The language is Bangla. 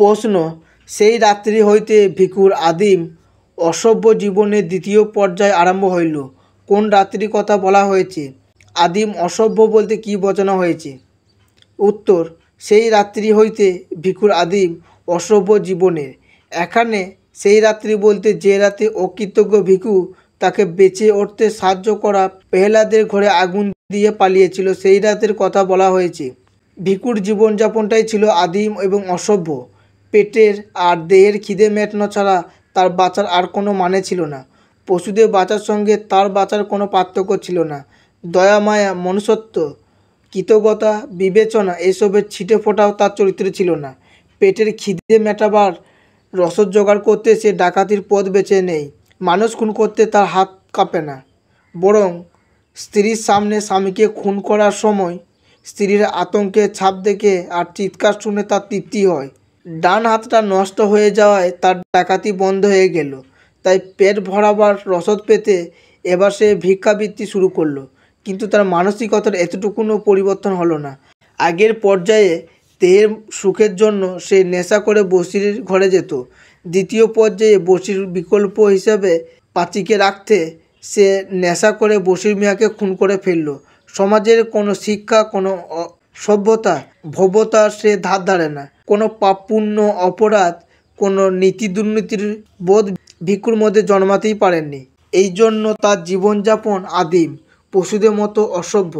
প্রশ্ন, সেই রাত্রি হইতে ভিক্ষুর আদিম অসভ্য জীবনের দ্বিতীয় পর্যায় আরম্ভ হইল। কোন রাত্রির কথা বলা হয়েছে? আদিম অসভ্য বলতে কী বোঝানো হয়েছে? উত্তর, সেই রাত্রি হইতে ভিক্ষুর আদিম অসভ্য জীবনের। এখানে সেই রাত্রি বলতে যে রাতে অকৃতজ্ঞ ভিক্ষু তাকে বেঁচে উঠতে সাহায্য করা পেহলাদের ঘরে আগুন দিয়ে পালিয়েছিল, সেই রাতের কথা বলা হয়েছে। ভিক্ষুর জীবনযাপনটাই ছিল আদিম এবং অসভ্য। পেটের আর দেহের খিদে মেটানো ছাড়া তার বাঁচার আর কোনো মানে ছিল না। পশুদের বাঁচার সঙ্গে তার বাঁচার কোনো পার্থক্য ছিল না। দয়া, মায়া, মনুষ্যত্ব, কৃতজ্ঞতা, বিবেচনা এসবের ছিটে ফোটাও তার চরিত্রে ছিল না। পেটের খিদে মেটাবার রসদ জোগাড় করতে সে ডাকাতির পথ বেছে নেয়। মানুষ খুন করতে তার হাত কাঁপে না, বরং স্ত্রীর সামনে স্বামীকে খুন করার সময় স্ত্রীর আতঙ্কের ছাপ দেখে আর চিৎকার শুনে তার তৃপ্তি হয়। ডান হাতটা নষ্ট হয়ে যাওয়ায় তার ডাকাতি বন্ধ হয়ে গেল, তাই পেট ভরাবার রসদ পেতে এবার সে ভিক্ষাবৃত্তি শুরু করলো। কিন্তু তার মানসিকতার এতটুকুনও পরিবর্তন হলো না। আগের পর্যায়ে দেহের সুখের জন্য সে নেশা করে বসির ঘরে যেত। দ্বিতীয় পর্যায়ে বসির বিকল্প হিসাবে পাচিকে রাখতে সে নেশা করে বসির মিয়াকে খুন করে ফেলল। সমাজের কোনো শিক্ষা, কোনো সভ্যতা, ভব্যতা সে ধার ধারে না। কোনো পাপ পুণ্য, অপরাধ, কোনো নীতি দুর্নীতির বোধ ভিক্ষুর মধ্যে জন্মাতেই পারেননি। এই জন্য তার জীবনযাপন আদিম, পশুদের মতো অসভ্য।